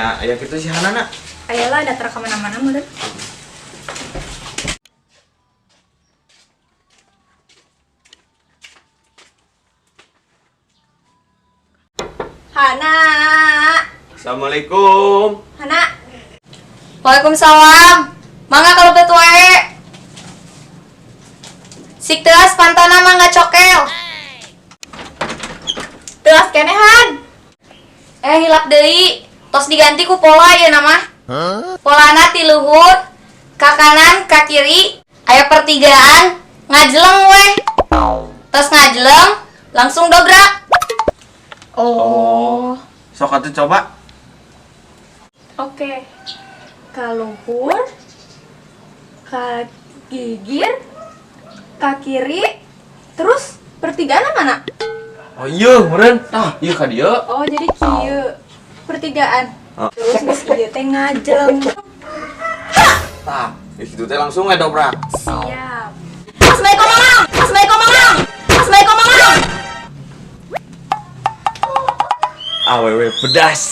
nya aya kitu si Hanana. Ayolah ada kemana-mana meureun. Hana. Assalamualaikum. Hana. Waalaikumsalam. Mangga kalau beut wae. Sik teuas pantana mangga cokel. Teuas kenehan. Hilap deui. Tos diganti ku pola ieu mah. Polana ti luhur, ka kanan, ka kiri, aya pertigaan, ngajleng weh. Tos ngajleng, langsung dobrak. Oh. Sok atuh coba. Oke. Ka luhur, ka gigir, ka kiri, terus pertigaan mana? Oh iya, meureun. Tah, ieu ka dieu. Oh, jadi kieu. Pertigaan. Oh. Terus geus ieu teh ngajleng. Tah, di situ teh langsung we dobrak. Siap. Assalamualaikum mamang. Assalamualaikum mamang. Assalamualaikum mamang. Awewe pedas.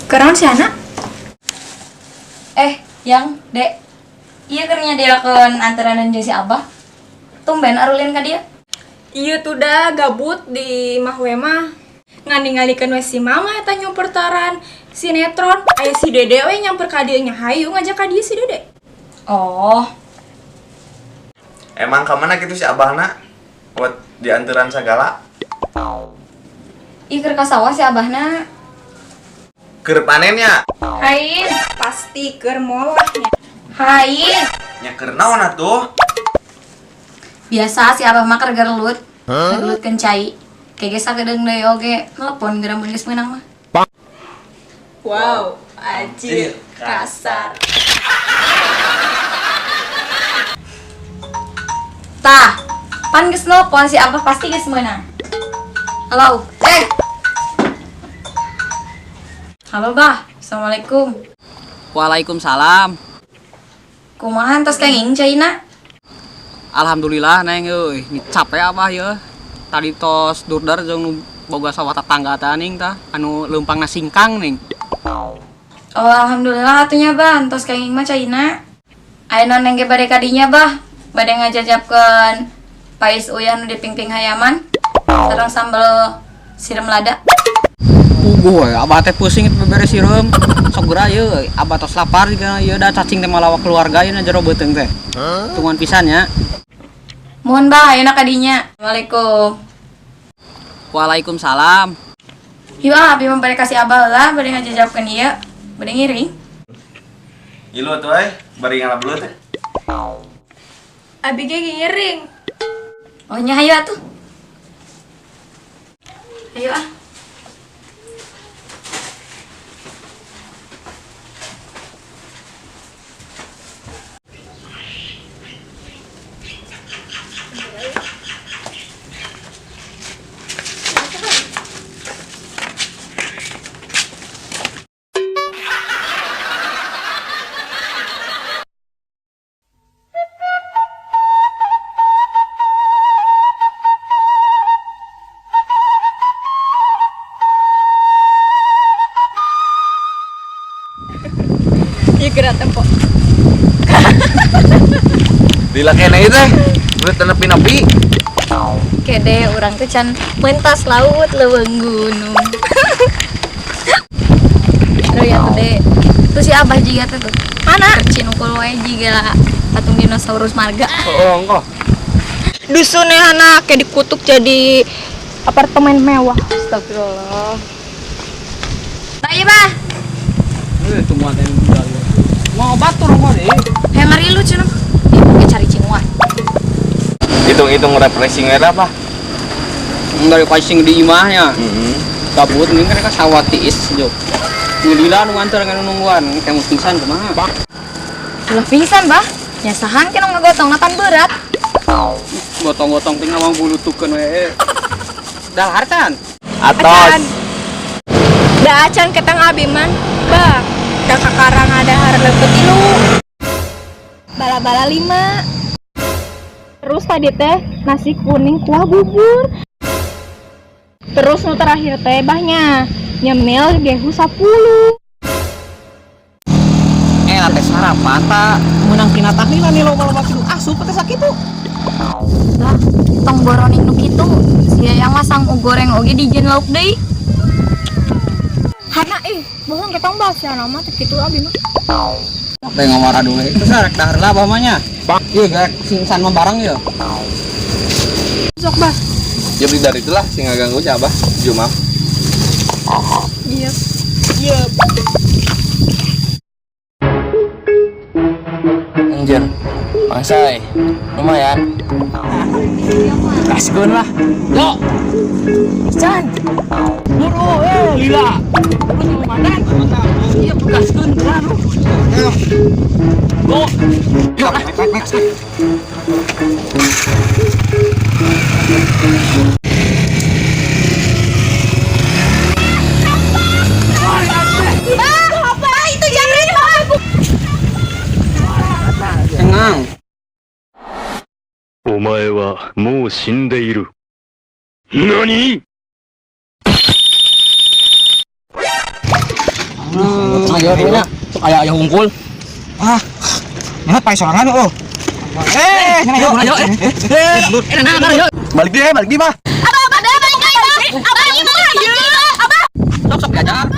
Kenaon si Hana? Yang, Dek. Ieu keur nyadiakeun antaranan jeung si Abah. Tumben arulin ka dieu. Ieu tuh dah gabut di Mahwe mah. Ngali-ngalikeun we si Mama eta nyumpertaran sinetron. Aya si Dede we nyamper ka dieu nya hayu ngajak ka dieu si Dede. Oh, Emang ka mana kitu si Abahna? Buat dianteran sagala. ieu keur ka sawah si Abahna. Keur panennya. Hain, Pasti keur molahnya. hain. Nya keur naon atuh? Biasa si Abah mah keur gerlut. Gerlutkeun cai. Kege sagedeung deui oge telepon geura mun geus meunang mah. Wow, anjir kasar. Tah, pan geus nelpon si Abah pasti geus meunang. Halo, Halo, Bah. Assalamualaikum. Waalaikumsalam. Kumaha tos kenging caina? Alhamdulillah neng euy, ini capek abah ya. Tadi tos durdar jeung boga sawah tetangga teh ning tah anu leumpangna singkang ning. Oh, alhamdulillah atunya, Bah. Tos kenging mah caina. Ayeuna neng ge bade ka dinya, Bah. Bade ngajajabkeun pais uyah nu dipingping hayaman. Sareng sambel sireum lada. Boy, abah teh pusing itu beberes sireum. Sok geura ye, abah tos lapar juga ye da cacing teh malawa keluarga ye na jero beuteung teh. Tungguan pisan nya. Mohon, Bah, ayeuna ka dinya. Assalamualaikum. Waalaikumsalam. Ieu abi mah bade kasih Abah lah, bade ngajajabkeun ieu. Bade ngiring. Ilu atuh bari ngalabeuleut teh. Abi ge ngiring. Oh, nya hayu atuh. Hayu ah. Ieu geura tempo. Dila keneh teh. Beut nepi-nepi. Kede urang teh can mentas laut leuweung gunung. Terus ya tuh deh. Terus si Abah jiga teh tuh. Mana? Cin ukul wae jiga patung dinosaurus marga. Oh, engko. Dusunnya Hana kayak dikutuk jadi apartemen mewah. Astagfirullah. Nah iya, Bah. Tungguan teh budal. Mau batur mah deui. Hayang ngari lu cenah. Ieu cari cinguan. Hitung-hitung refreshing era apa? Dari passing di imahnya. Heeh. Kabut ning kan ka sawah tiis jog. Ngelila nu nganter kana nungguan, kamu pingsan kumaha? Ulah pingsan, Bah. Nya sahan kenong ngagotong napan berat. Gotong-gotong tinggal mau bulutukeun we. Dahar can. Atos. Da acan ketang abi man. Bah, da kakarang ada har leupeut 3. Bala-bala 5. Terus tadi teh nasi kuning kuah bubur. Terus nu terakhir teh bahnya nyemil gehu 10. Teh sarapan tak menang tina tahlila nih loba-loba kitu asup teh sakitu. Lah, tong boroning nu kitu. Sia yang masang goreng oge di jen lauk deui. Hana bohong ketong bahas ya nama teh kitu abi mah. Teh ngomara dulu itu sarek dahar lah bamanya. Ieu gak singsan mah barang ieu. Sok bas. Ya beli dari itulah sing ngaganggu nya Abah. Jumah. Iya. Anjir, Mangsai, lumayan. Kasihkan lah. Yo, Chan. Buru, lila. Buru komandan. Iya, kasihkan lah. Ayo. Go. Yo, next. Tenang. お前はもう死んでいる。何 Ayo dulunya. Aya hungkul. Ah. Mana pai sorangan oh. Ayo. Balik di mah. Sok diajar.